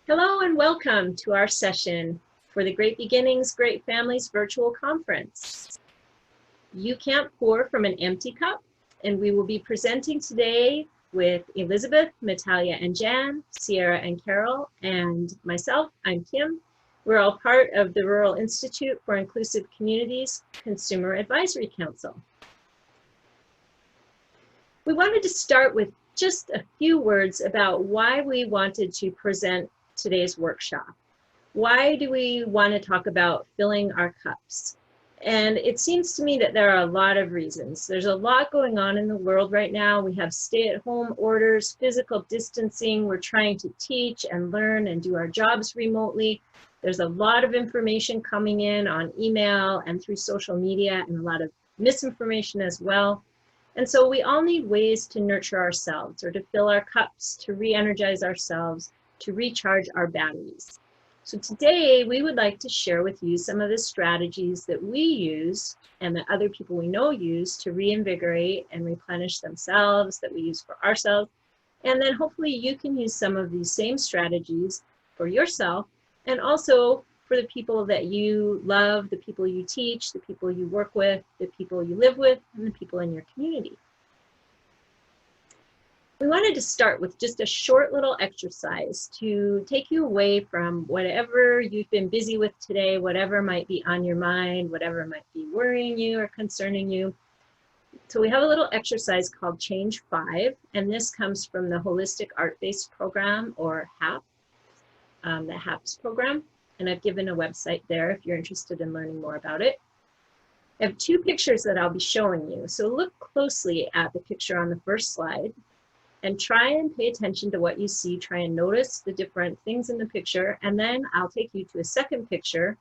Hello and welcome to our session for the Great Beginnings, Great Families virtual conference. You can't pour from an empty cup, and we will be presenting today with Elizabeth, Natalia, and Jan, Sierra and Carol, and myself, I'm Kim. We're all part of the Rural Institute for Inclusive Communities Consumer Advisory Council. We wanted to start with just a few words about why we wanted to present today's workshop. Why do we want to talk about filling our cups? And it seems to me that there are a lot of reasons. There's a lot going on in the world right now. We have stay-at-home orders, physical distancing. We're trying to teach and learn and do our jobs remotely. There's a lot of information coming in on email and through social media, and a lot of misinformation as well. And so we all need ways to nurture ourselves, or to fill our cups, to re-energize ourselves, to recharge our batteries. So today we would like to share with you some of the strategies that we use and that other people we know use to reinvigorate and replenish themselves, that we use for ourselves. And then hopefully you can use some of these same strategies for yourself, and also for the people that you love, the people you teach, the people you work with, the people you live with, and the people in your community. We wanted to start with just a short little exercise to take you away from whatever you've been busy with today, whatever might be on your mind, whatever might be worrying you or concerning you. So we have a little exercise called Change 5, and this comes from the Holistic Art-Based Program, or HAP, the HAPS program, and I've given a website there if you're interested in learning more about it. I have two pictures that I'll be showing you, so look closely at the picture on the first slide. And try and pay attention to what you see. Try and notice the different things in the picture. And then I'll take you to a second picture.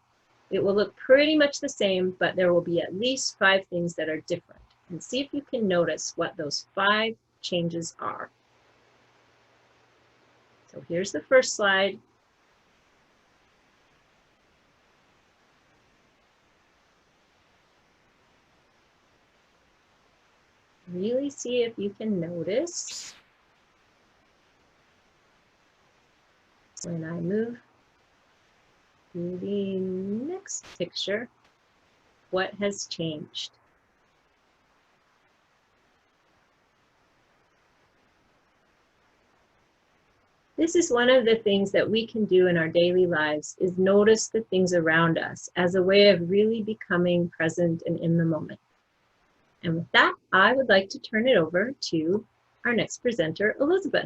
It will look pretty much the same, but there will be at least 5 things that are different. And see if you can notice what those 5 changes are. So here's the first slide. Really see if you can notice when I move to the next picture, what has changed? This is one of the things that we can do in our daily lives, is notice the things around us as a way of really becoming present and in the moment. And with that, I would like to turn it over to our next presenter, Elizabeth.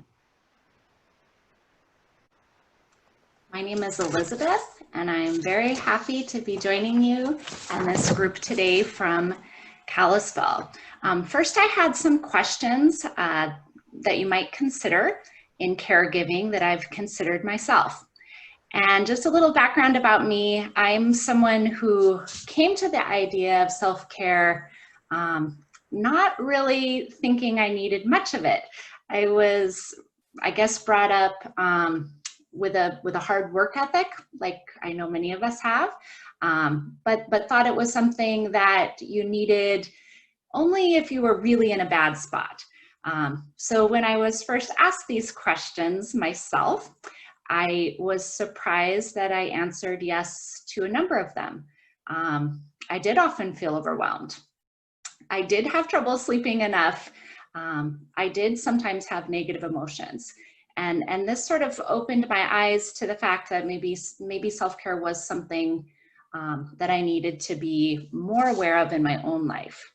My name is Elizabeth, and I'm very happy to be joining you and this group today from Kalispell. First, I had some questions that you might consider in caregiving that I've considered myself. And just a little background about me, I'm someone who came to the idea of self-care not really thinking I needed much of it. I was, I guess, brought up with a hard work ethic, like I know many of us have, but thought it was something that you needed only if you were really in a bad spot. So when I was first asked these questions myself, I was surprised that I answered yes to a number of them. I did often feel overwhelmed. I did have trouble sleeping enough. I did sometimes have negative emotions. And this sort of opened my eyes to the fact that maybe self-care was something that I needed to be more aware of in my own life.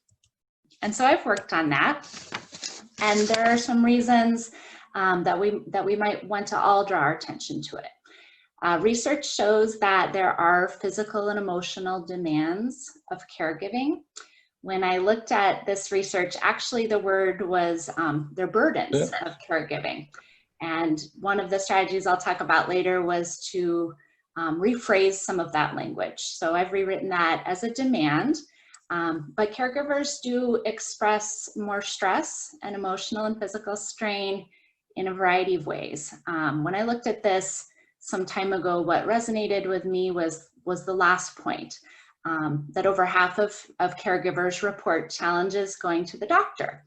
And so I've worked on that. And there are some reasons that we might want to all draw our attention to it. Research shows that there are physical and emotional demands of caregiving. When I looked at this research, actually the word was their burdens of caregiving. And one of the strategies I'll talk about later was to rephrase some of that language. So I've rewritten that as a demand, but caregivers do express more stress and emotional and physical strain in a variety of ways. When I looked at this some time ago, what resonated with me was the last point, that over half of caregivers report challenges going to the doctor.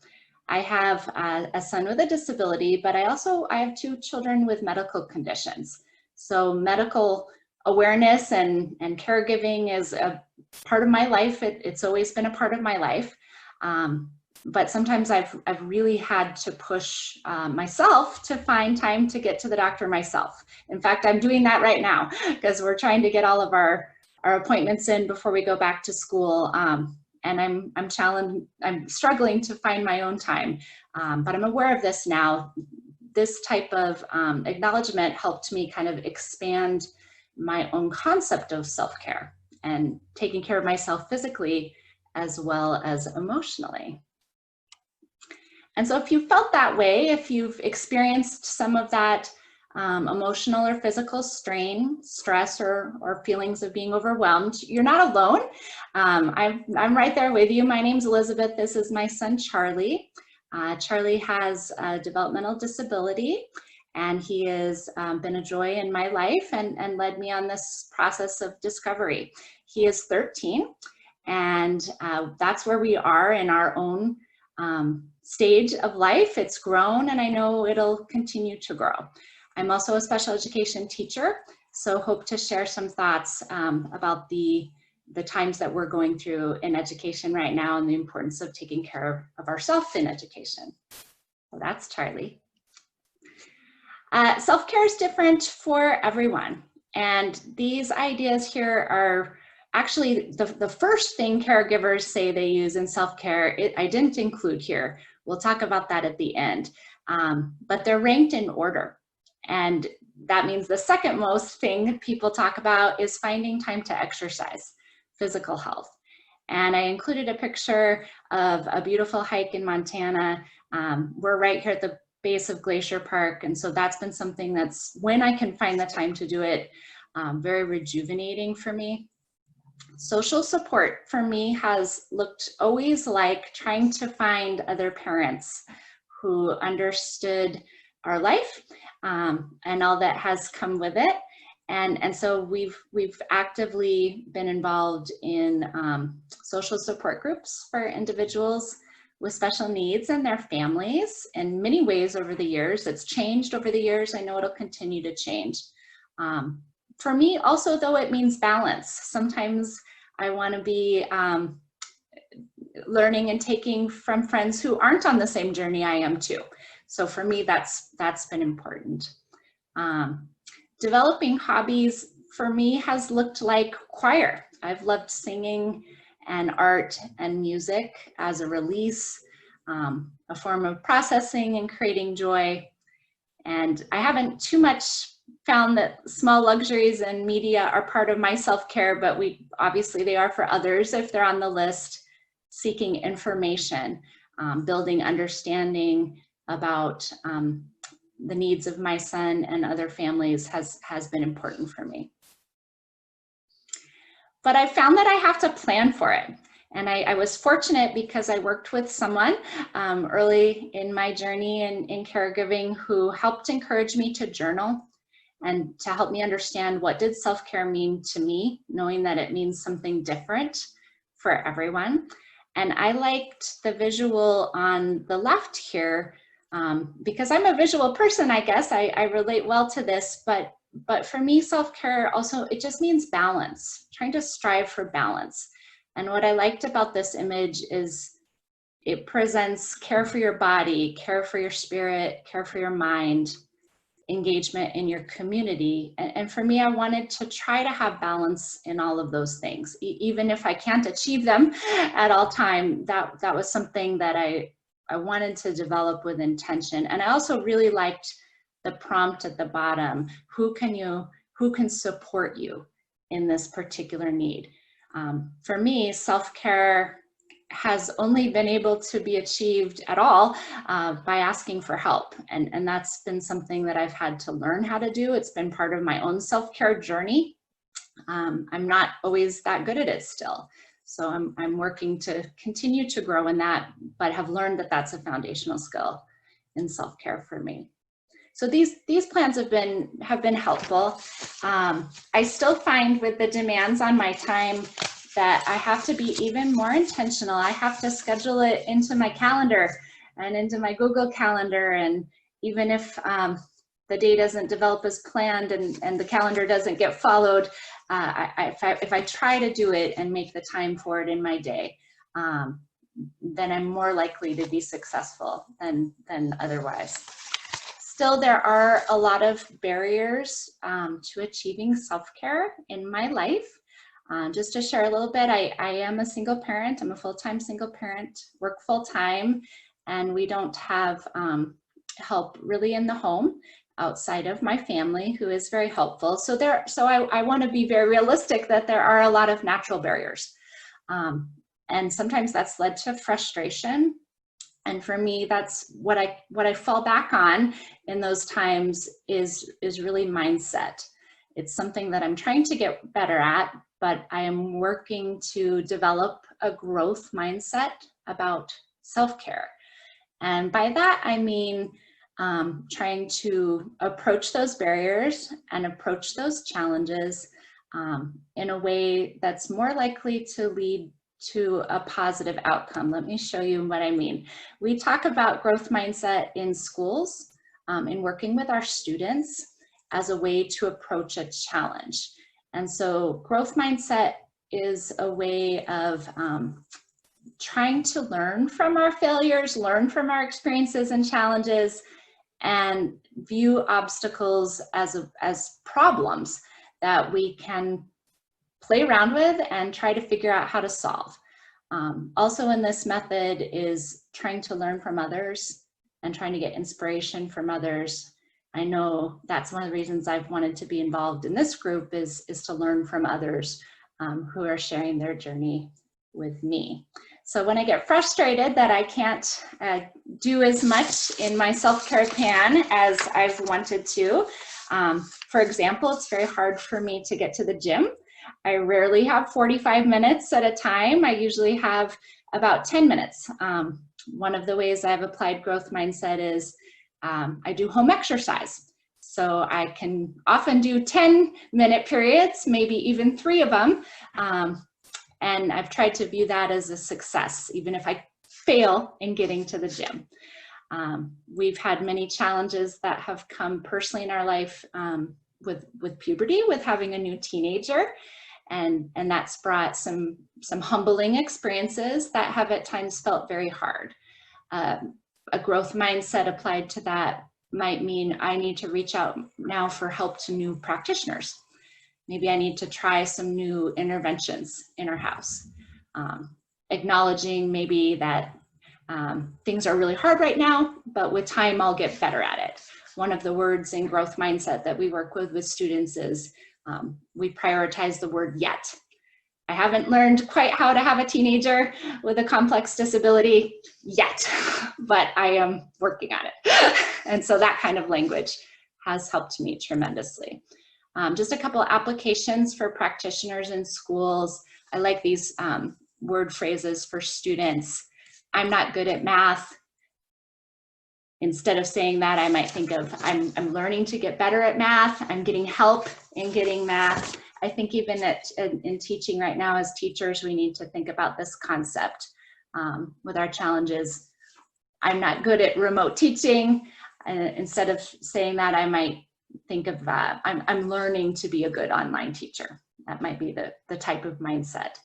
I have a son with a disability, but I have 2 children with medical conditions. So medical awareness and caregiving is a part of my life. It's always been a part of my life. But sometimes I've really had to push myself to find time to get to the doctor myself. In fact, I'm doing that right now because we're trying to get all of our appointments in before we go back to school. And I'm struggling to find my own time, but I'm aware of this now. This type of acknowledgement helped me kind of expand my own concept of self-care and taking care of myself physically as well as emotionally. And so if you felt that way, if you've experienced some of that emotional or physical strain, stress, or feelings of being overwhelmed, you're not alone. I'm right there with you. My name's Elizabeth. This is my son, Charlie. Charlie has a developmental disability, and he has been a joy in my life and led me on this process of discovery. He is 13, and that's where we are in our own stage of life. It's grown, and I know it'll continue to grow. I'm also a special education teacher, so hope to share some thoughts about the times that we're going through in education right now and the importance of taking care of ourselves in education. So that's Charlie. Self-care is different for everyone, and these ideas here are actually the first thing caregivers say they use in self-care. I didn't include here. We'll talk about that at the end, but they're ranked in order. And that means the second most thing people talk about is finding time to exercise, physical health. And I included a picture of a beautiful hike in Montana. We're right here at the base of Glacier Park. And so that's been something that's, when I can find the time to do it, very rejuvenating for me. Social support for me has looked always like trying to find other parents who understood our life and all that has come with it. And so we've actively been involved in social support groups for individuals with special needs and their families in many ways over the years. It's changed over the years. I know it'll continue to change. For me also, though, it means balance. Sometimes I want to be learning and taking from friends who aren't on the same journey I am too. So for me, that's been important. Developing hobbies for me has looked like choir. I've loved singing and art and music as a release, a form of processing and creating joy. And I haven't too much found that small luxuries and media are part of my self-care, but obviously they are for others if they're on the list. Seeking information, building understanding about the needs of my son and other families has been important for me. But I found that I have to plan for it. And I was fortunate because I worked with someone early in my journey in caregiving who helped encourage me to journal and to help me understand what did self-care mean to me, knowing that it means something different for everyone. And I liked the visual on the left here because I'm a visual person, I guess. I relate well to this, but for me, self-care also, it just means balance, trying to strive for balance. And what I liked about this image is it presents care for your body, care for your spirit, care for your mind, engagement in your community. And for me, I wanted to try to have balance in all of those things. Even if I can't achieve them at all time, that was something that I wanted to develop with intention. And I also really liked the prompt at the bottom, who can support you in this particular need? For me, self-care has only been able to be achieved at all by asking for help. And that's been something that I've had to learn how to do. It's been part of my own self-care journey. I'm not always that good at it still. So I'm working to continue to grow in that, but have learned that that's a foundational skill in self-care for me. So these plans have been helpful. I still find with the demands on my time that I have to be even more intentional. I have to schedule it into my calendar and into my Google Calendar. And even if the day doesn't develop as planned and the calendar doesn't get followed, if I try to do it and make the time for it in my day, then I'm more likely to be successful than otherwise. Still, there are a lot of barriers to achieving self-care in my life. Just to share a little bit, I am a single parent. I'm a full-time single parent, work full-time, and we don't have help really in the home outside of my family, who is very helpful. So I want to be very realistic that there are a lot of natural barriers. And sometimes that's led to frustration. And for me, that's what I fall back on in those times is really mindset. It's something that I'm trying to get better at, but I am working to develop a growth mindset about self-care. And by that, I mean trying to approach those barriers and approach those challenges in a way that's more likely to lead to a positive outcome. Let me show you what I mean. We talk about growth mindset in schools, in working with our students as a way to approach a challenge. And so growth mindset is a way of trying to learn from our failures, learn from our experiences and challenges, and view obstacles as problems that we can play around with and try to figure out how to solve. Also in this method is trying to learn from others and trying to get inspiration from others. I know that's one of the reasons I've wanted to be involved in this group is to learn from others who are sharing their journey with me. So when I get frustrated that I can't do as much in my self-care plan as I've wanted to, for example, it's very hard for me to get to the gym. I rarely have 45 minutes at a time. I usually have about 10 minutes. One of the ways I've applied growth mindset is I do home exercise. So I can often do 10-minute periods, maybe even 3 of them. And I've tried to view that as a success, even if I fail in getting to the gym. We've had many challenges that have come personally in our life with puberty, with having a new teenager. And that's brought some humbling experiences that have at times felt very hard. A growth mindset applied to that might mean I need to reach out now for help to new practitioners. Maybe I need to try some new interventions in our house. Acknowledging maybe that things are really hard right now, but with time I'll get better at it. One of the words in growth mindset that we work with students is we prioritize the word yet. I haven't learned quite how to have a teenager with a complex disability yet, but I am working on it. And so that kind of language has helped me tremendously. Just a couple of applications for practitioners in schools. I like these word phrases for students. I'm not good at math. Instead of saying that, I might think of I'm learning to get better at math. I'm getting help in getting math. I think even in teaching right now as teachers, we need to think about this concept with our challenges. I'm not good at remote teaching. Instead of saying that, I might think of I'm learning to be a good online teacher. That might be the type of mindset.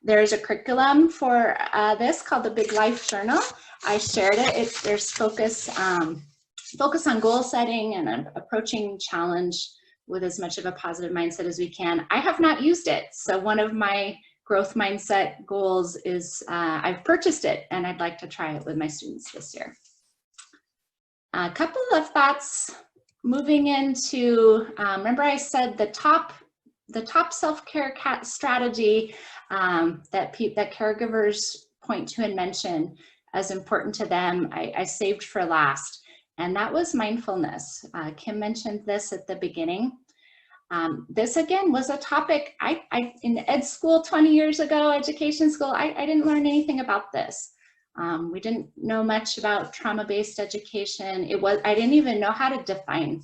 There's a curriculum for this called the Big Life Journal. I shared it. There's focus on goal setting and approaching challenge with as much of a positive mindset as we can. I have not used it. So one of my growth mindset goals is I've purchased it and I'd like to try it with my students this year. A couple of thoughts moving into, remember I said the top self-care strategy that caregivers point to and mention as important to them, I saved for last, and that was mindfulness. Kim mentioned this at the beginning. This again was a topic in ed school 20 years ago, education school, I didn't learn anything about this. We didn't know much about trauma-based education. I didn't even know how to define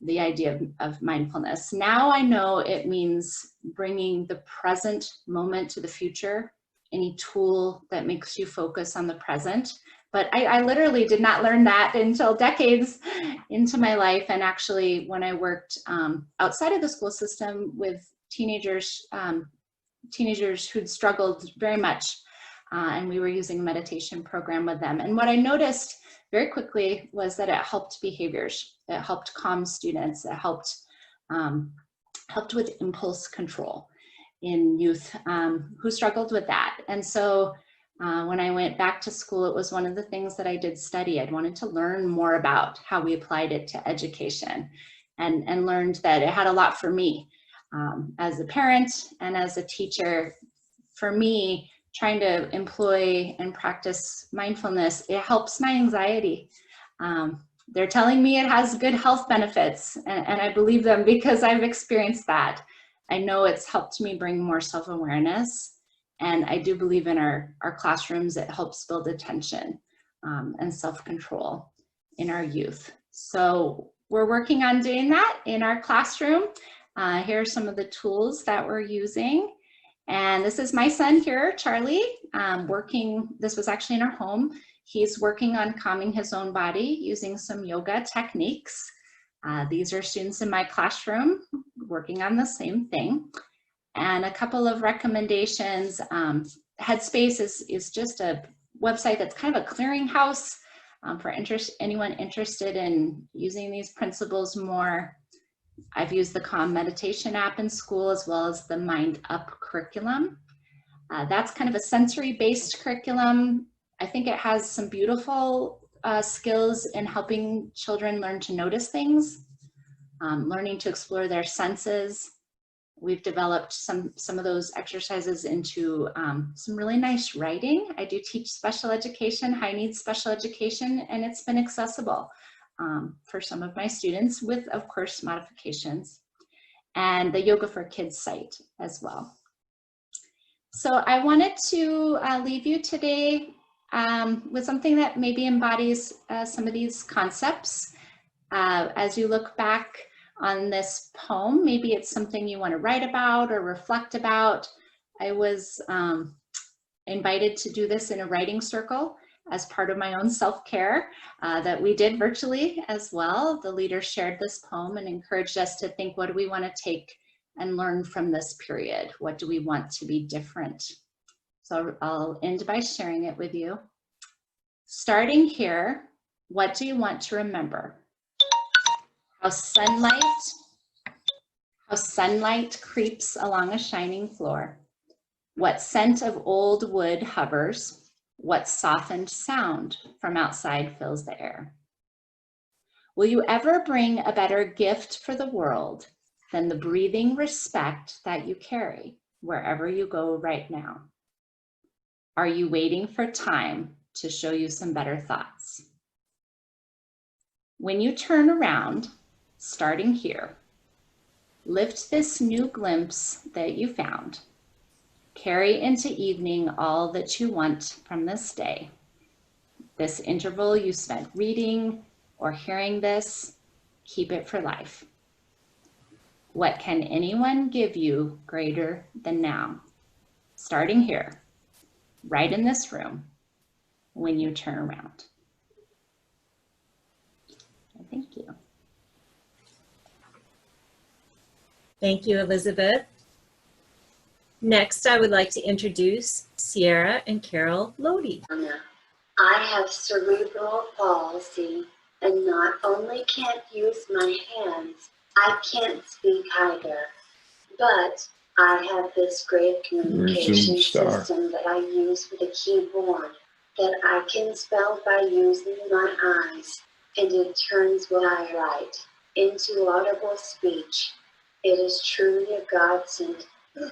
the idea of mindfulness. Now I know it means bringing the present moment to the future, any tool that makes you focus on the present, But I literally did not learn that until decades into my life. And actually, when I worked outside of the school system with teenagers, teenagers who'd struggled very much, and we were using a meditation program with them. And what I noticed very quickly was that it helped behaviors. It helped calm students. It helped with impulse control in youth who struggled with that. And so when I went back to school, it was one of the things that I did study. I wanted to learn more about how we applied it to education, and learned that it had a lot for me as a parent and as a teacher. For me, trying to employ and practice mindfulness, it helps my anxiety. They're telling me it has good health benefits, and I believe them because I've experienced that. I know it's helped me bring more self-awareness, and I do believe in our classrooms, it helps build attention and self-control in our youth. So we're working on doing that in our classroom. Here are some of the tools that we're using. And this is my son here, Charlie, working, this was actually in our home. He's working on calming his own body using some yoga techniques. These are students in my classroom working on the same thing. And a couple of recommendations. Headspace is just a website that's kind of a clearinghouse for anyone interested in using these principles more. I've used the Calm Meditation app in school, as well as the Mind Up curriculum. That's kind of a sensory-based curriculum. I think it has some beautiful skills in helping children learn to notice things, learning to explore their senses. We've developed some of those exercises into some really nice writing. I do teach special education, high needs special education, and it's been accessible for some of my students with, of course, modifications. And the Yoga for Kids site as well. So I wanted to leave you today with something that maybe embodies some of these concepts. As you look back on this poem, maybe it's something you want to write about or reflect about. I was invited to do this in a writing circle as part of my own self-care that we did virtually as well. The leaders shared this poem and encouraged us to think, what do we want to take and learn from this period? What do we want to be different? So I'll end by sharing it with you. Starting here, what do you want to remember? How sunlight creeps along a shining floor. What scent of old wood hovers. What softened sound from outside fills the air. Will you ever bring a better gift for the world than the breathing respect that you carry wherever you go right now? Are you waiting for time to show you some better thoughts? When you turn around, starting here, lift this new glimpse that you found. Carry into evening all that you want from this day. This interval you spent reading or hearing this, keep it for life. What can anyone give you greater than now? Starting here, right in this room, when you turn around. Thank you. Thank you, Elizabeth. Next, I would like to introduce Sierra and Carol Lodi. I have cerebral palsy and not only can't use my hands, I can't speak either. But I have this great communication system that I use with a keyboard that I can spell by using my eyes, and it turns what I write into audible speech. It is truly a godsend.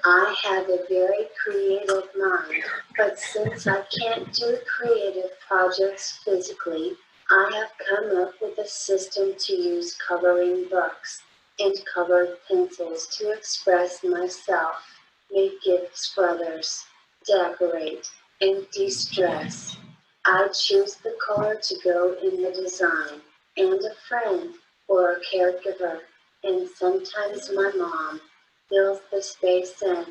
I have a very creative mind, but since I can't do creative projects physically, I have come up with a system to use coloring books and colored pencils to express myself, make gifts for others, decorate, and de-stress. I choose the color to go in the design, and a friend or a caregiver, and sometimes my mom, fills the space in.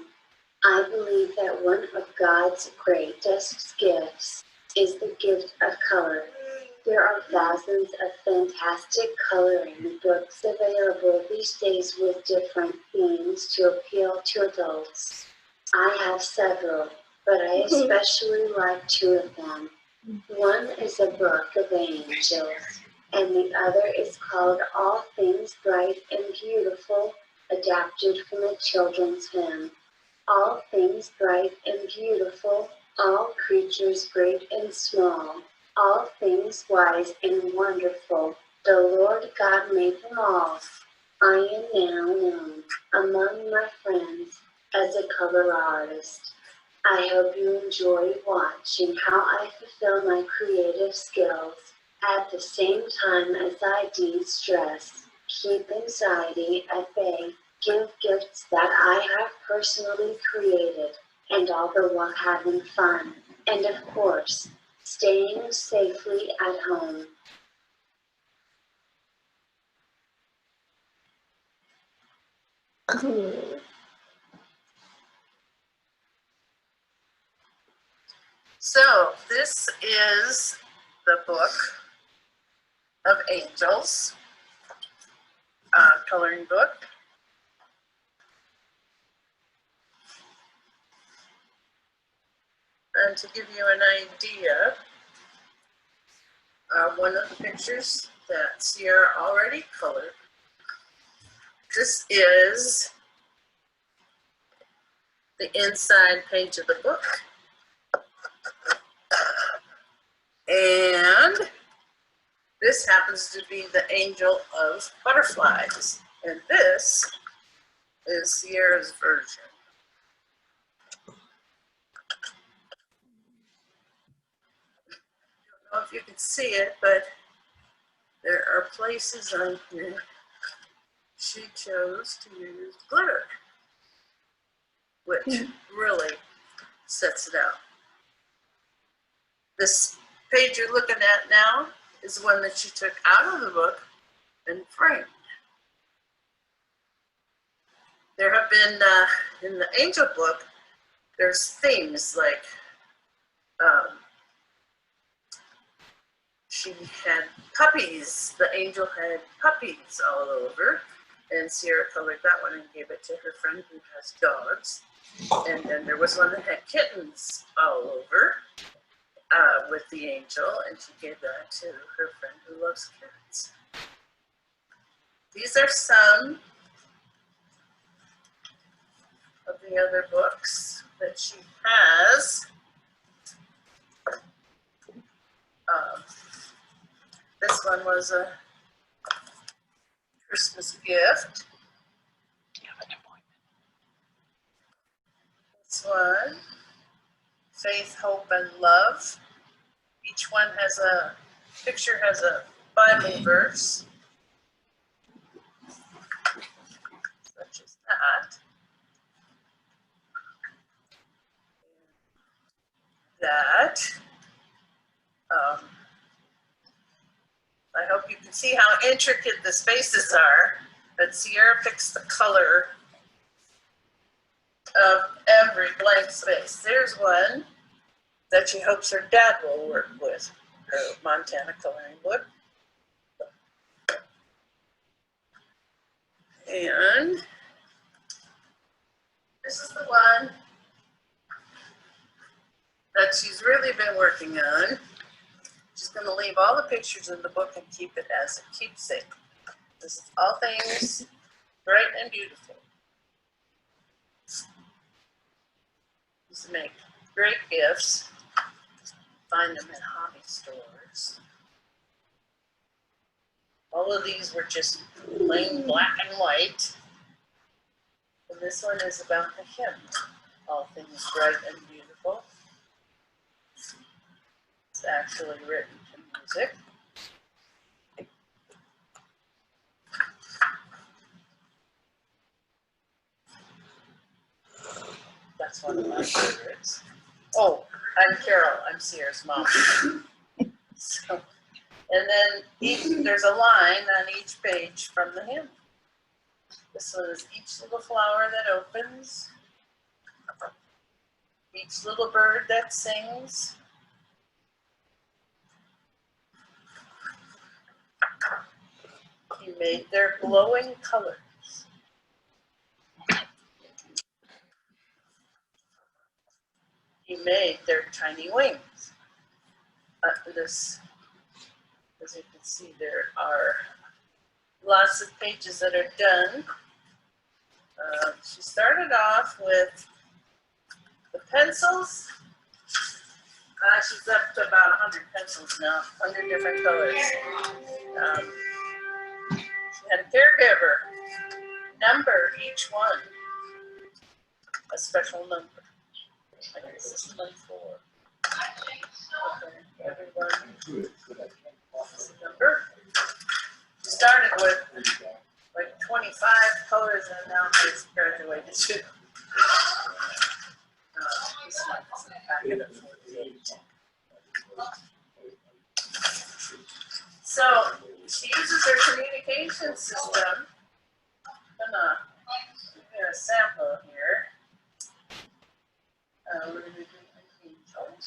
I believe that one of God's greatest gifts is the gift of color. There are thousands of fantastic coloring books available these days with different themes to appeal to adults. I have several, but I especially like two of them. One is a book of angels, and the other is called All Things Bright and Beautiful, adapted from a children's hymn. All things bright and beautiful, all creatures great and small, all things wise and wonderful, the Lord God made them all. I am now known among my friends as a color artist. I hope you enjoy watching how I fulfill my creative skills at the same time as I de-stress, keep anxiety at bay, give gifts that I have personally created, and all the while having fun, and of course, staying safely at home. So this is the book of angels, coloring book. And to give you an idea, one of the pictures that Sierra already colored, this is the inside page of the book. And this happens to be the angel of butterflies. And this is Sierra's version. I don't know if you can see it, but there are places on here she chose to use glitter, which really sets it out. This page you're looking at now is one that she took out of the book and framed. There have been, in the angel book, there's themes like she had puppies. The angel had puppies all over, and Sierra colored that one and gave it to her friend who has dogs. And then there was one that had kittens all over with the angel, and she gave that to her friend who loves cats. These are some of the other books that she has. This one was a Christmas gift. This one, Faith, Hope, and Love. Each one has a picture, has a Bible verse, such as that. I hope you can see how intricate the spaces are, but Sierra picks the color of every blank space. There's one that she hopes her dad will work with, her Montana coloring book. And this is the one that she's really been working on. She's going to leave all the pictures in the book and keep it as a keepsake. This is All Things Bright and Beautiful. These make great gifts. Find them in hobby stores. All of these were just plain black and white. And this one is about the hymn, All Things Bright and Beautiful. It's actually written to music. That's one of my favorites. Oh, I'm Carol. I'm Sierra's mom. So, and then there's a line on each page from the hymn. This one is each little flower that opens, each little bird that sings, He made their glowing colors. He made their tiny wings. As you can see, there are lots of pages that are done. She started off with the pencils. She's up to about 100 pencils now, 100 different colors. She had a caregiver, number each one, a special number. I guess this is 24. Okay, everyone has a number. Started with like 25 colors and now it's graduated to this one is in the packet of 48. So she uses her communication system. I'm gonna give you a sample here. We're going to do angels.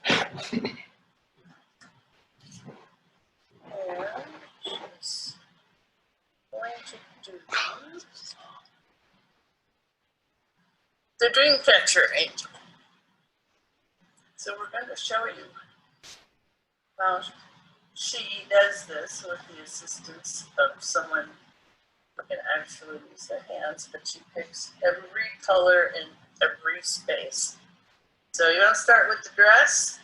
And she's going to do the Dreamcatcher angel. So we're going to show you how she does this with the assistance of someone who can actually use their hands, but she picks every color in every space. So you want to start with the dress?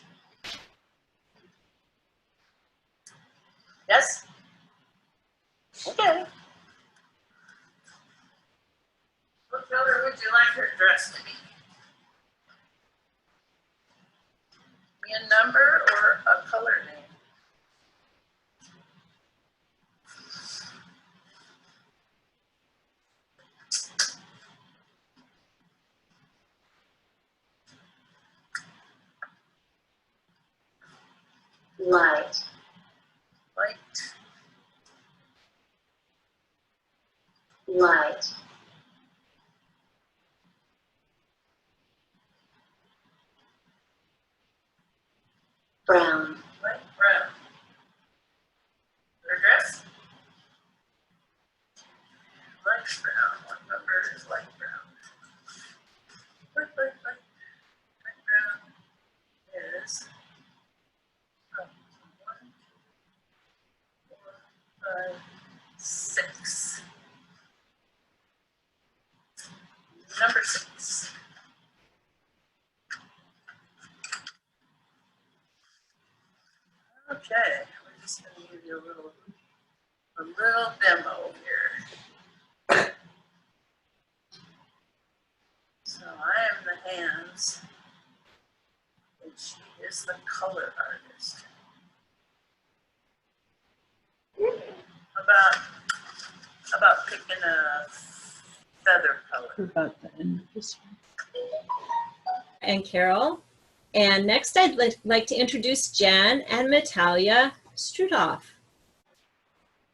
Yes? Okay. What color would you like her dress to be? Be a number or a color name? Light. Light. Light. Brown. Light brown. Her dress? Light brown. What number is light brown? Light brown is 1, 2, 4, 5, 6. Number 6. Okay, we're just going to give you a little demo here. So I am the hands, and she is the color artist. About picking a feather color. About the end of this one. And Carol. And next I'd like to introduce Jan and Natalia Strutoff.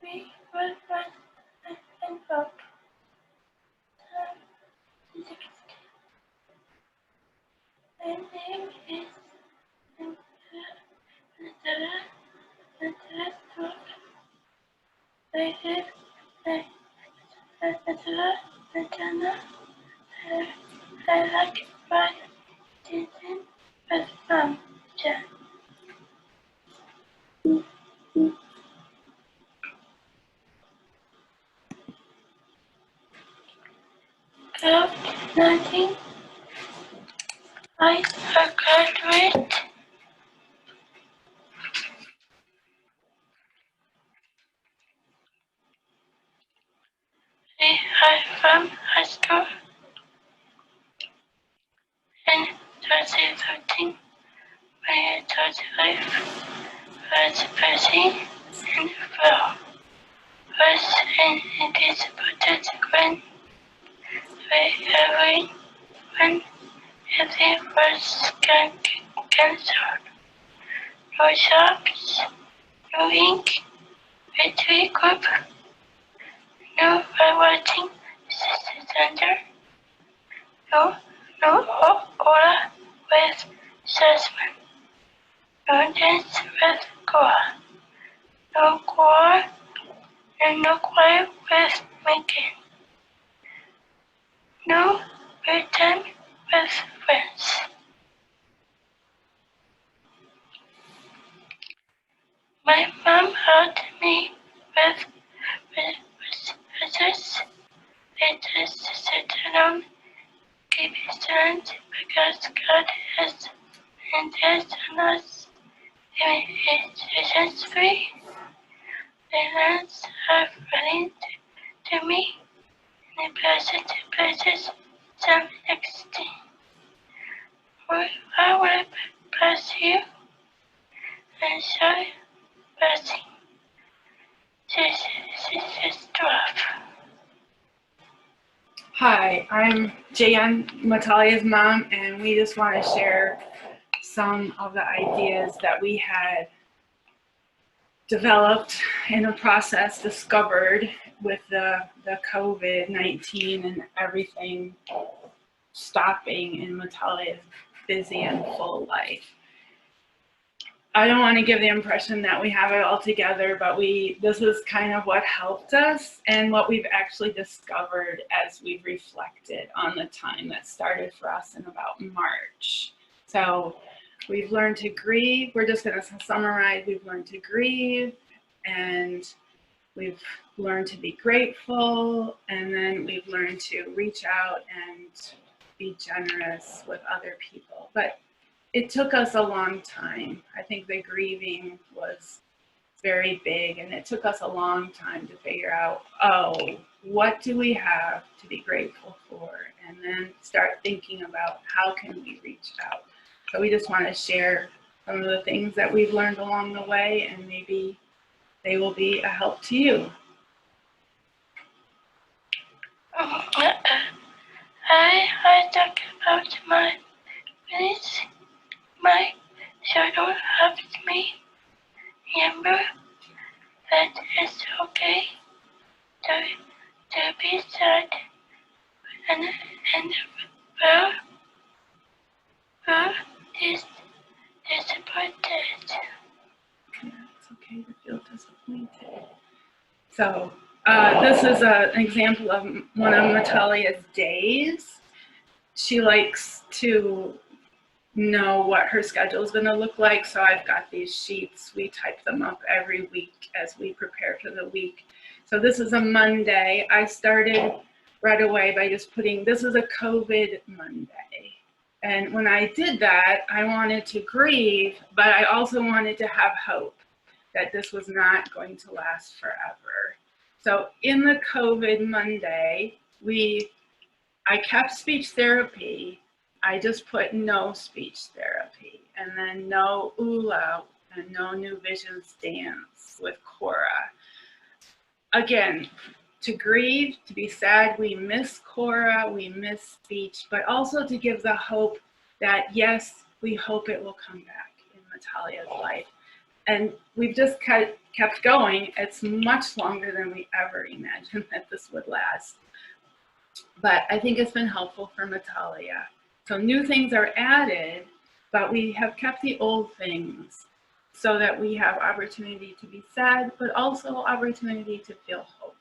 My name is Natalia Strutoff. I live Natalia. I like fun dancing with Mom, Jan. COVID-19. I graduate. I from high school in 2013. My third life was busy and well. Was anticipated when everything was cancelled. No shops, no ink, victory group, no writing center, no cola with assessment. No dance with core. No core and no quiet with making. No bedtime with friends. My mom helped me with this. They just sit down, keep silent because God has intended on us. It's free. The lands are running to me in places some existing. I will bless you and show blessing. This is 12. Hi, I'm Jan, Natalia's mom, and we just want to share some of the ideas that we had developed in the process, discovered with the COVID-19 and everything stopping in Natalia's busy and full life. I don't want to give the impression that we have it all together, but this is kind of what helped us and what we've actually discovered as we've reflected on the time that started for us in about March. So we've learned to grieve. We're just going to summarize. We've learned to grieve, and we've learned to be grateful, and then we've learned to reach out and be generous with other people. But it took us a long time. I think the grieving was very big, and it took us a long time to figure out, oh, what do we have to be grateful for? And then start thinking about how can we reach out. So we just want to share some of the things that we've learned along the way, and maybe they will be a help to you. I talk about my feelings. My shadow helps me remember that it's okay to be sad and feel disappointed. Yeah, it's okay to feel disappointed. So this is an example of one of Natalia's days. She likes to know what her schedule is going to look like, so I've got these sheets. We type them up every week as we prepare for the week. So this is a Monday. I started right away by just putting, this is a COVID Monday. And when I did that, I wanted to grieve, but I also wanted to have hope that this was not going to last forever. So in the COVID Monday, I kept speech therapy. I just put no speech therapy, and then no ULA and no New Visions dance with Cora. Again, to grieve, to be sad, we miss Cora, we miss speech, but also to give the hope that yes, we hope it will come back in Natalia's life. And we've just kept going. It's much longer than we ever imagined that this would last. But I think it's been helpful for Natalia. So new things are added, but we have kept the old things so that we have opportunity to be sad, but also opportunity to feel hope.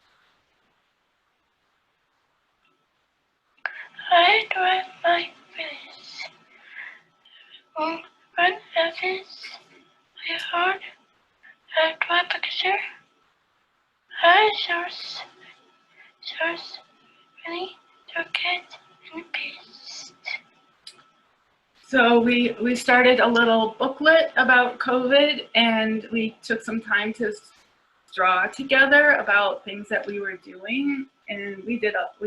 I drive my feelings. When everything's hard, I draw a picture. I source really to get in peace. So we started a little booklet about COVID, and we took some time to draw together about things that we were doing. And we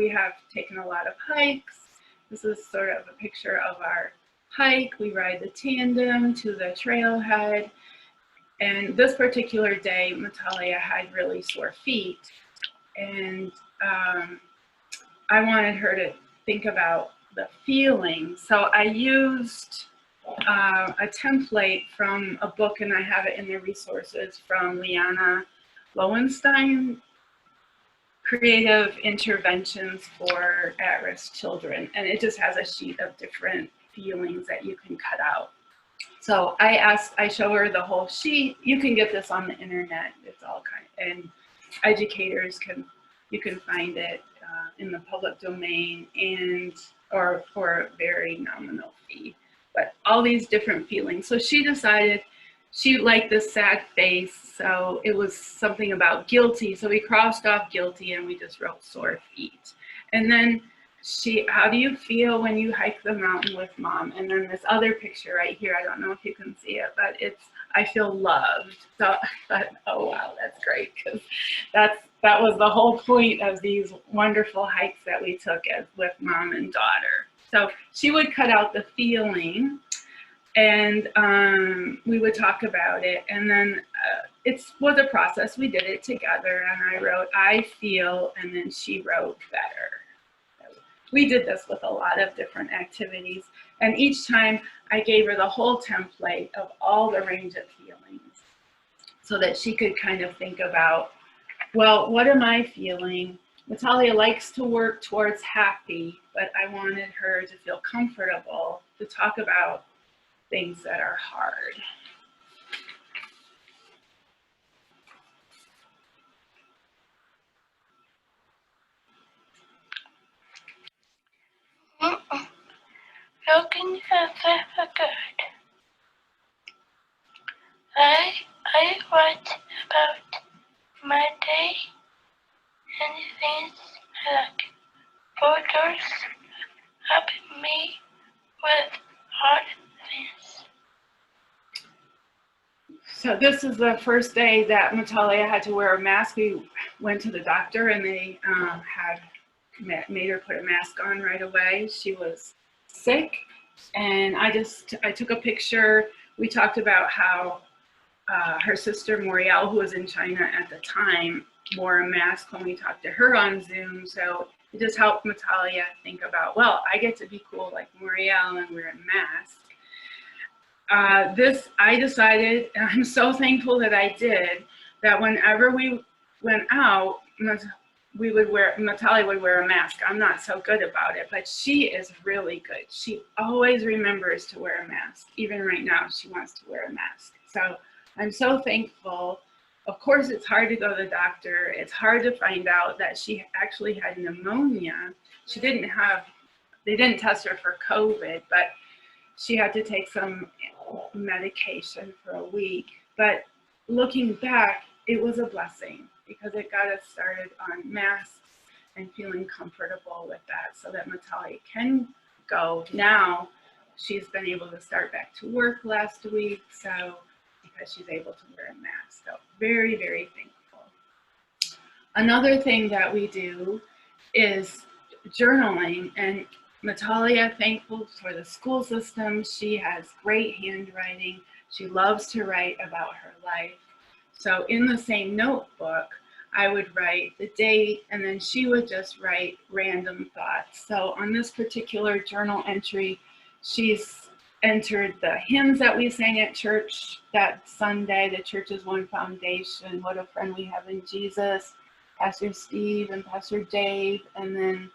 have taken a lot of hikes. This is sort of a picture of our hike. We ride the tandem to the trailhead. And this particular day, Natalia had really sore feet. And I wanted her to think about the feeling. So I used a template from a book, and I have it in the resources, from Liana Lowenstein, Creative Interventions for At-Risk Children. And it just has a sheet of different feelings that you can cut out. So I show her the whole sheet. You can get this on the internet. It's all and educators you can find it in the public domain or for a very nominal fee. But all these different feelings. So she decided she liked the sad face, so it was something about guilty. So we crossed off guilty and we just wrote sore feet. And then how do you feel when you hike the mountain with mom? And then this other picture right here, I don't know if you can see it, but I feel loved. So I thought, oh wow, that's great, because that was the whole point of these wonderful hikes that we took with mom and daughter. So she would cut out the feeling, and we would talk about it, and then it was a process. We did it together, and I wrote, I feel, and then she wrote better. We did this with a lot of different activities, and each time I gave her the whole template of all the range of feelings so that she could kind of think about, well, what am I feeling? Natalia likes to work towards happy, but I wanted her to feel comfortable to talk about things that are hard. Looking at the good. I write about my day and things I like. Photos help me with hard things. So this is the first day that Natalia had to wear a mask. We went to the doctor and they made her put a mask on right away. She was sick, and I took a picture. We talked about how her sister Moriel, who was in China at the time, wore a mask when we talked to her on Zoom. So it just helped Natalia think about, well, I get to be cool like Moriel and wear a mask. I decided, and I'm so thankful that I did, that whenever we went out, Natalia would wear a mask. I'm not so good about it, but she is really good. She always remembers to wear a mask. Even right now, she wants to wear a mask. So I'm so thankful. Of course, it's hard to go to the doctor. It's hard to find out that she actually had pneumonia. They didn't test her for COVID, but she had to take some medication for a week. But looking back, it was a blessing because it got us started on masks and feeling comfortable with that so that Natalia can go. Now she's been able to start back to work last week, so because she's able to wear a mask. So very, very thankful. Another thing that we do is journaling, and Natalia, thankful for the school system. She has great handwriting. She loves to write about her life. So in the same notebook, I would write the date, and then she would just write random thoughts. So on this particular journal entry, she's entered the hymns that we sang at church that Sunday, The Church is One Foundation, What a Friend We Have in Jesus, Pastor Steve and Pastor Dave, and then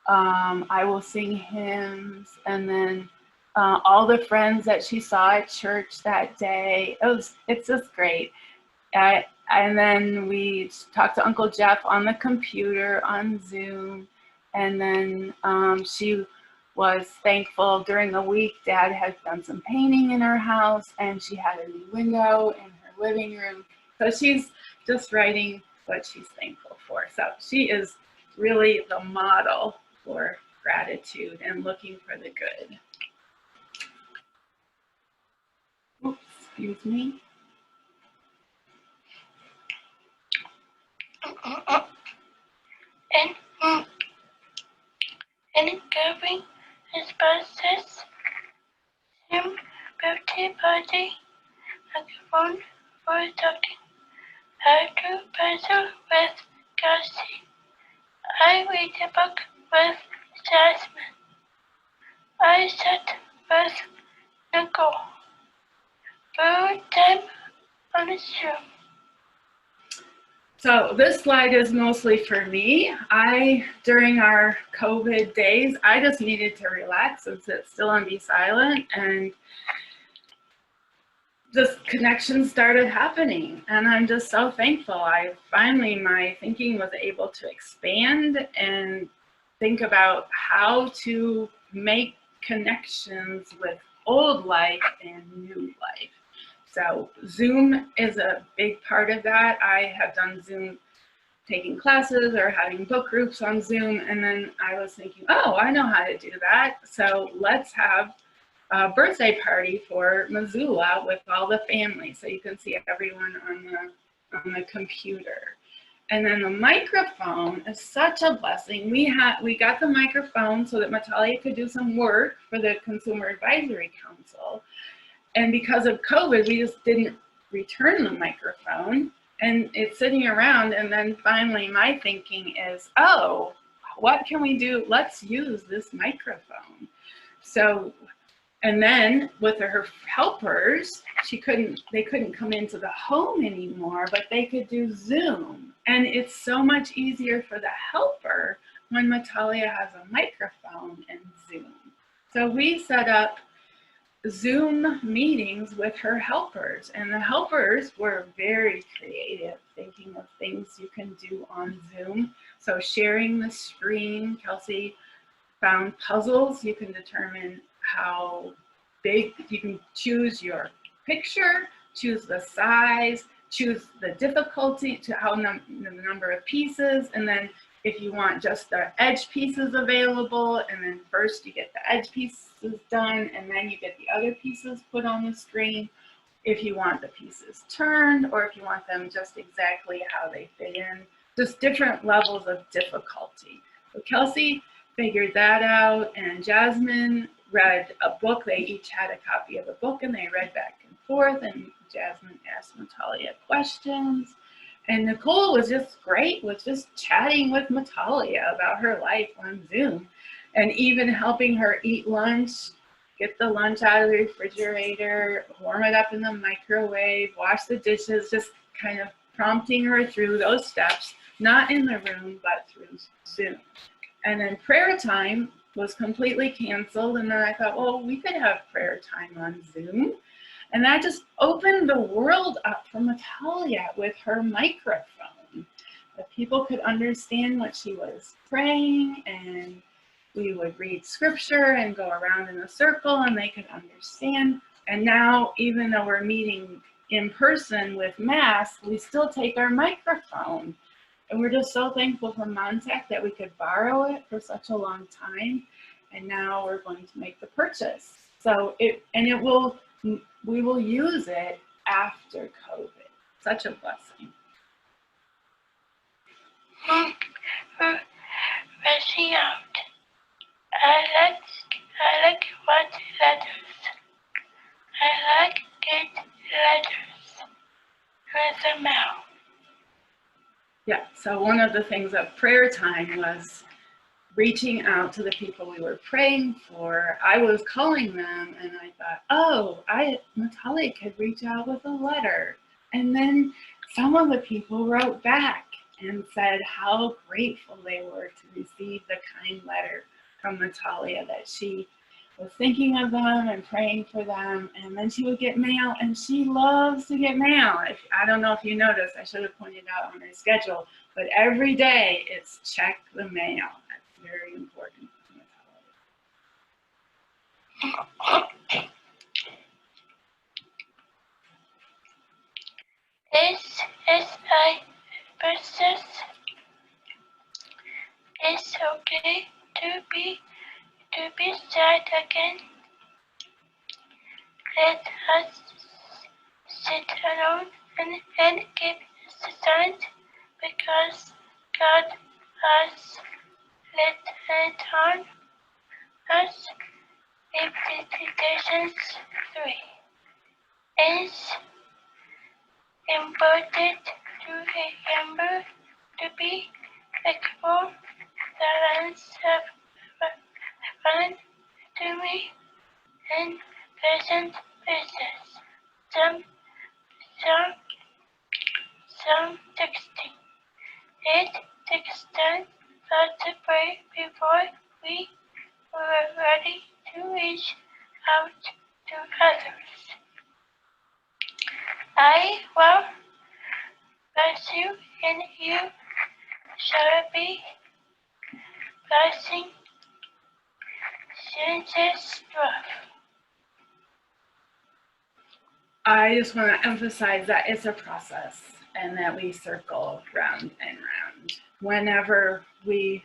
I will sing hymns, and then all the friends that she saw at church that day. It's just great. And then we talked to Uncle Jeff on the computer on Zoom, and then she was thankful during the week. Dad had done some painting in her house, and she had a new window in her living room. So she's just writing what she's thankful for. So she is really the model for gratitude and looking for the good. Oops, excuse me. In giving responses, him beauty body, microphone for talking, how to puzzle with Cassie. I read a book with Jasmine. I sat with Nicole. Full time on Zoom. So this slide is mostly for me. During our COVID days, I just needed to relax and sit still and be silent. And just connections started happening, and I'm just so thankful. My thinking was able to expand and think about how to make connections with old life and new life. So Zoom is a big part of that. I have done Zoom taking classes or having book groups on Zoom, and then I was thinking, oh, I know how to do that. So let's have a birthday party for Missoula with all the family, so you can see everyone on the computer. And then the microphone is such a blessing. We got the microphone so that Natalia could do some work for the Consumer Advisory Council. And because of COVID, we just didn't return the microphone, and it's sitting around. And then finally my thinking is, oh, what can we do? Let's use this microphone. So, and then with her helpers, they couldn't come into the home anymore, but they could do Zoom. And it's so much easier for the helper when Natalia has a microphone and Zoom. So we set up Zoom meetings with her helpers, and the helpers were very creative, thinking of things you can do on Zoom. So sharing the screen, Kelsey found puzzles. You can determine how big, you can choose your picture, choose the size, choose the difficulty, to the number of pieces, and then if you want just the edge pieces available, and then first you get the edge pieces done, and then you get the other pieces put on the screen. If you want the pieces turned, or if you want them just exactly how they fit in, just different levels of difficulty. So Kelsey figured that out, and Jasmine read a book. They each had a copy of a book, and they read back and forth, and Jasmine asked Natalia questions. And Nicole was just great with just chatting with Natalia about her life on Zoom, and even helping her eat lunch, get the lunch out of the refrigerator, warm it up in the microwave, wash the dishes, just kind of prompting her through those steps, not in the room, but through Zoom. And then prayer time was completely canceled. And then I thought, well, we could have prayer time on Zoom. And that just opened the world up for Natalia with her microphone. That people could understand what she was praying, and we would read scripture and go around in a circle, and they could understand. And now, even though we're meeting in person with Mass, we still take our microphone. And we're just so thankful for Montec that we could borrow it for such a long time. And now we're going to make the purchase. So we will use it after COVID. Such a blessing. Rushing out. I like what letters. I like get letters with a mouth. Yeah, so one of the things at prayer time was reaching out to the people we were praying for. I was calling them, and I thought, oh, Natalia could reach out with a letter. And then some of the people wrote back and said how grateful they were to receive the kind letter from Natalia, that she was thinking of them and praying for them. And then she would get mail, and she loves to get mail. I don't know if you noticed, I should have pointed out on her schedule, but every day it's check the mail. That's very important for Natalia. This is a process. It's okay to be sad again. Let us sit alone and keep silent, because God has let on us. Limitations 3. It's important to remember to be flexible. The lines have fun to me and present places. Some texting. It takes time to pray before we were ready to reach out to others. I will bless you, and you shall be blessing Jesus' love. I just want to emphasize that it's a process and that we circle round and round. Whenever the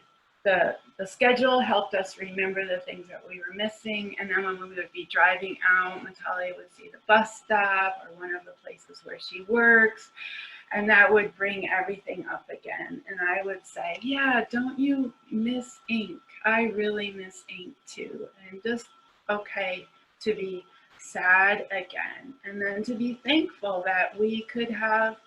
schedule helped us remember the things that we were missing, and then when we would be driving out, Natalia would see the bus stop or one of the places where she works, and that would bring everything up again. And I would say, yeah, don't you miss ink? I really miss ink too. And just okay to be sad again, and then to be thankful that we could have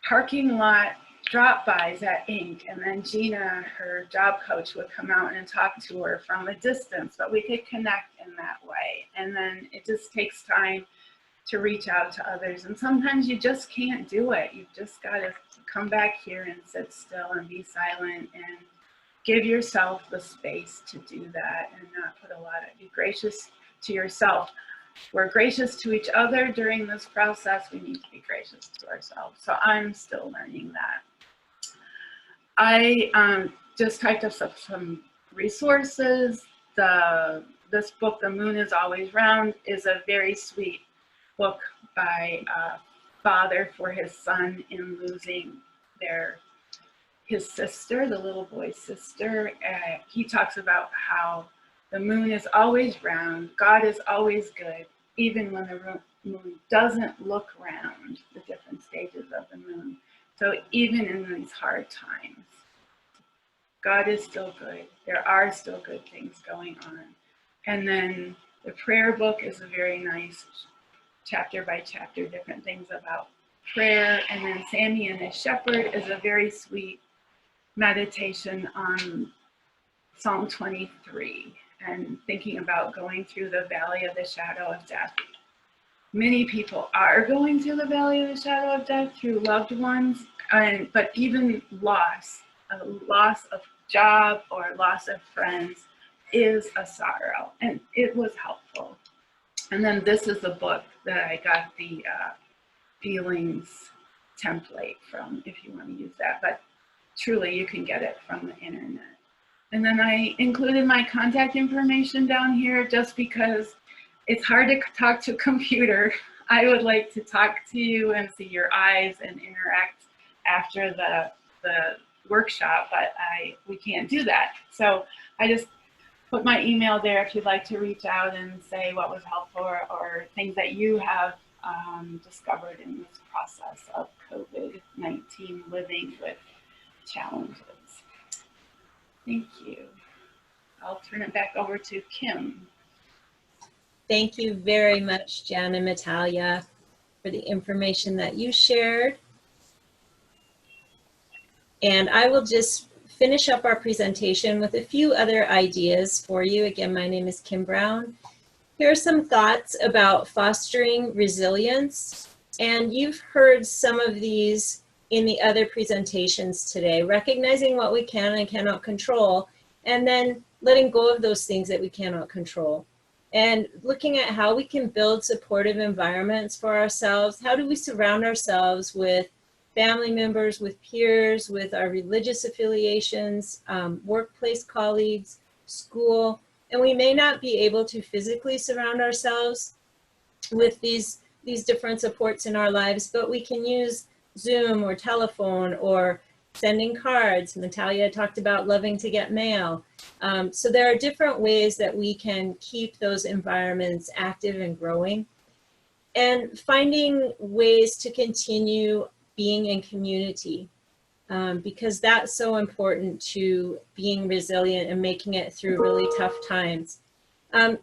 parking lot drop-bys at Ink, and then Gina, her job coach, would come out and talk to her from a distance, but we could connect in that way. And then it just takes time to reach out to others, and sometimes you just can't do it. You've just got to come back here and sit still and be silent and give yourself the space to do that, and not put a lot of, be gracious to yourself. We're gracious to each other during this process. We need to be gracious to ourselves. So I'm still learning that. I just typed up some resources. This book, The Moon is Always Round, is a very sweet book by a father for his son in losing his sister, the little boy's sister. He talks about how the moon is always round, God is always good, even when the moon doesn't look round, the different stages of the moon. So even in these hard times, God is still good. There are still good things going on. And then the prayer book is a very nice chapter by chapter, different things about prayer. And then Sammy and the Shepherd is a very sweet meditation on Psalm 23 and thinking about going through the valley of the shadow of death. Many people are going through the valley of the shadow of death through loved ones, but even loss, a loss of job or loss of friends is a sorrow, and it was helpful. And then this is the book that I got the feelings template from, if you want to use that, but truly you can get it from the internet. And then I included my contact information down here just because it's hard to talk to a computer. I would like to talk to you and see your eyes and interact after the workshop, but we can't do that. So I just put my email there if you'd like to reach out and say what was helpful or things that you have discovered in this process of COVID-19 living with challenges. Thank you. I'll turn it back over to Kim. Thank you very much, Jen and Natalia, for the information that you shared. And I will just finish up our presentation with a few other ideas for you. Again, my name is Kim Brown. Here are some thoughts about fostering resilience. And you've heard some of these in the other presentations today, recognizing what we can and cannot control, and then letting go of those things that we cannot control. And looking at how we can build supportive environments for ourselves. How do we surround ourselves with family members, with peers, with our religious affiliations, workplace colleagues, school. And we may not be able to physically surround ourselves with these different supports in our lives, but we can use Zoom or telephone or sending cards. Natalia talked about loving to get mail. So there are different ways that we can keep those environments active and growing, and finding ways to continue being in community, because that's so important to being resilient and making it through really tough times.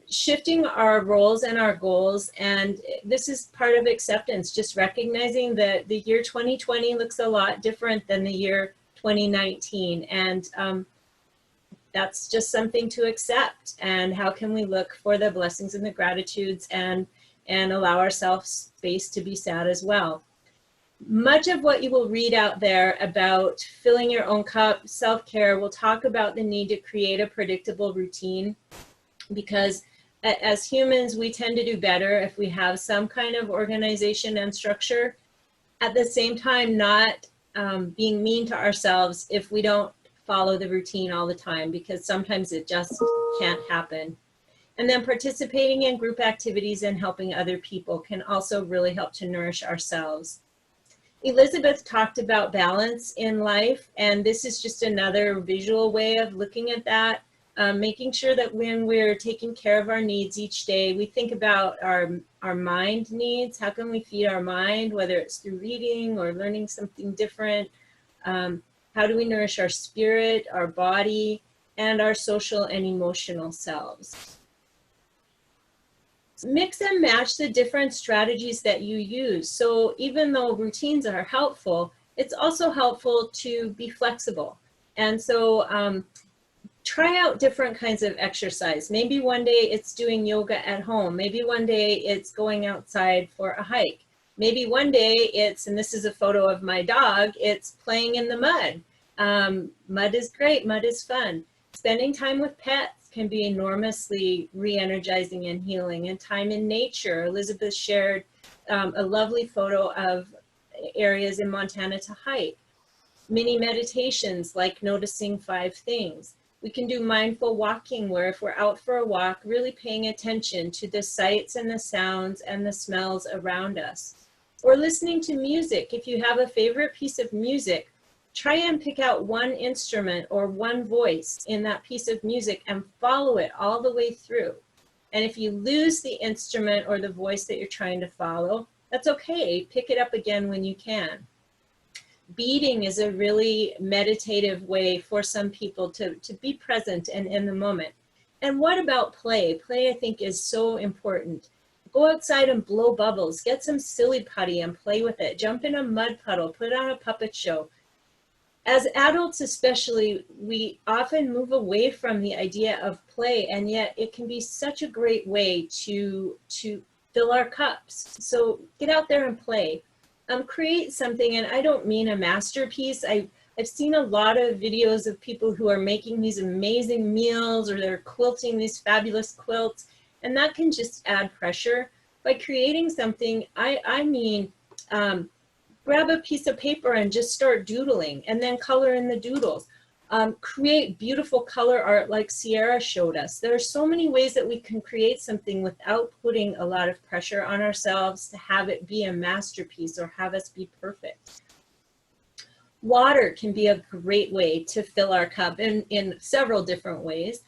Shifting our roles and our goals, and this is part of acceptance, just recognizing that the year 2020 looks a lot different than the year 2019, and that's just something to accept. And how can we look for the blessings and the gratitudes and allow ourselves space to be sad as well. Much of what you will read out there about filling your own cup, self-care, will talk about the need to create a predictable routine, because As humans, we tend to do better if we have some kind of organization and structure. At the same time, not being mean to ourselves if we don't follow the routine all the time, because sometimes it just can't happen. And then participating in group activities and helping other people can also really help to nourish ourselves. Elizabeth talked about balance in life, and this is just another visual way of looking at that. Making sure that when we're taking care of our needs each day, we think about our mind needs. How can we feed our mind, whether it's through reading or learning something different? How do we nourish our spirit, our body, and our social and emotional selves? Mix and match the different strategies that you use. So even though routines are helpful, it's also helpful to be flexible. And so try out different kinds of exercise. Maybe one day it's doing yoga at home. Maybe one day it's going outside for a hike. Maybe one day it's, and this is a photo of my dog, it's playing in the mud. Mud is great, mud is fun. Spending time with pets can be enormously re-energizing and healing. And time in nature, Elizabeth shared a lovely photo of areas in Montana to hike. Mini meditations like noticing 5 things. We can do mindful walking, where if we're out for a walk, really paying attention to the sights and the sounds and the smells around us. Or listening to music. If you have a favorite piece of music, try and pick out one instrument or one voice in that piece of music and follow it all the way through. And if you lose the instrument or the voice that you're trying to follow, that's okay. Pick it up again when you can. Beading is a really meditative way for some people to be present and in the moment. And what about play? Play, I think, is so important. Go outside and blow bubbles. Get some silly putty and play with it. Jump in a mud puddle. Put on a puppet show. As adults especially, we often move away from the idea of play, and yet it can be such a great way to fill our cups. So get out there and play. Create something, and I don't mean a masterpiece. I've seen a lot of videos of people who are making these amazing meals, or they're quilting these fabulous quilts, and that can just add pressure. By creating something, I mean, grab a piece of paper and just start doodling, and then color in the doodles. Create beautiful color art like Sierra showed us. There are so many ways that we can create something without putting a lot of pressure on ourselves to have it be a masterpiece or have us be perfect. Water can be a great way to fill our cup in several different ways.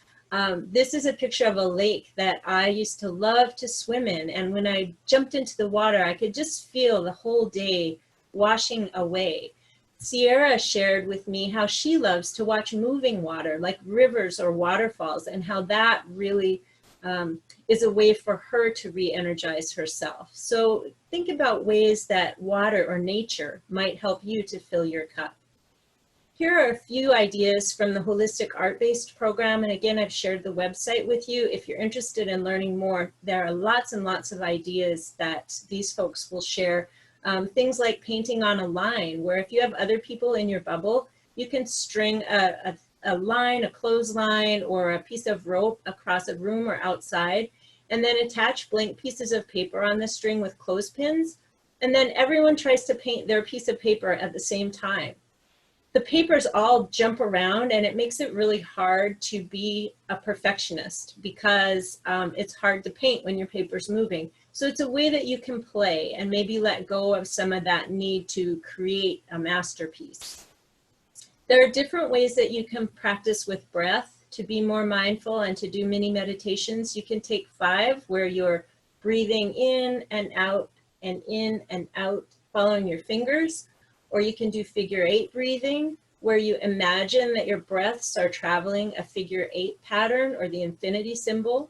This is a picture of a lake that I used to love to swim in, and when I jumped into the water, I could just feel the whole day washing away. Sierra shared with me how she loves to watch moving water, like rivers or waterfalls, and how that really is a way for her to re-energize herself. So think about ways that water or nature might help you to fill your cup. Here are a few ideas from the Holistic Art-Based program, and again, I've shared the website with you. If you're interested in learning more, there are lots and lots of ideas that these folks will share. Things like painting on a line, where if you have other people in your bubble, you can string a line, a clothesline, or a piece of rope across a room or outside, and then attach blank pieces of paper on the string with clothespins, and then everyone tries to paint their piece of paper at the same time. The papers all jump around, and it makes it really hard to be a perfectionist, because it's hard to paint when your paper's moving. So it's a way that you can play and maybe let go of some of that need to create a masterpiece. There are different ways that you can practice with breath to be more mindful and to do mini meditations. You can take 5, where you're breathing in and out, following your fingers. Or you can do figure 8 breathing, where you imagine that your breaths are traveling a figure 8 pattern or the infinity symbol.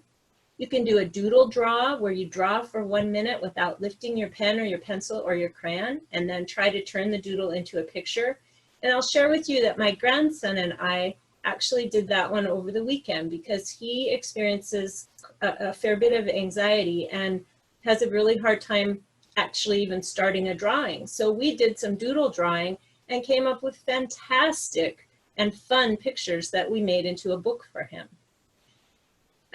You can do a doodle draw, where you draw for 1 minute without lifting your pen or your pencil or your crayon, and then try to turn the doodle into a picture. And I'll share with you that my grandson and I actually did that one over the weekend, because he experiences a fair bit of anxiety and has a really hard time actually even starting a drawing. So we did some doodle drawing and came up with fantastic and fun pictures that we made into a book for him.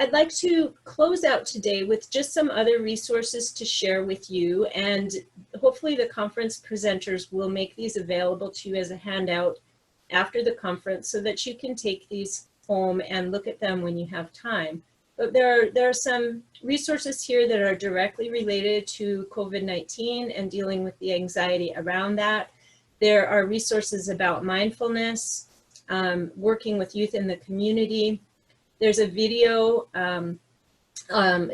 I'd like to close out today with just some other resources to share with you, and hopefully the conference presenters will make these available to you as a handout after the conference so that you can take these home and look at them when you have time. But there are some resources here that are directly related to COVID-19 and dealing with the anxiety around that. There are resources about mindfulness, working with youth in the community. There's a video,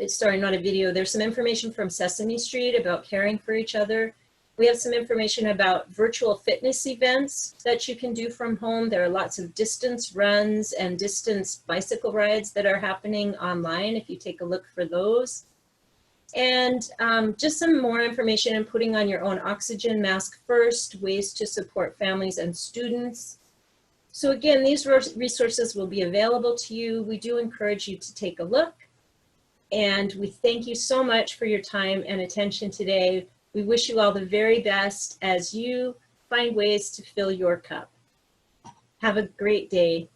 sorry, not a video, there's some information from Sesame Street about caring for each other. We have some information about virtual fitness events that you can do from home. There are lots of distance runs and distance bicycle rides that are happening online if you take a look for those. And just some more information on putting on your own oxygen mask first, ways to support families and students. So again, these resources will be available to you. We do encourage you to take a look. And we thank you so much for your time and attention today. We wish you all the very best as you find ways to fill your cup. Have a great day.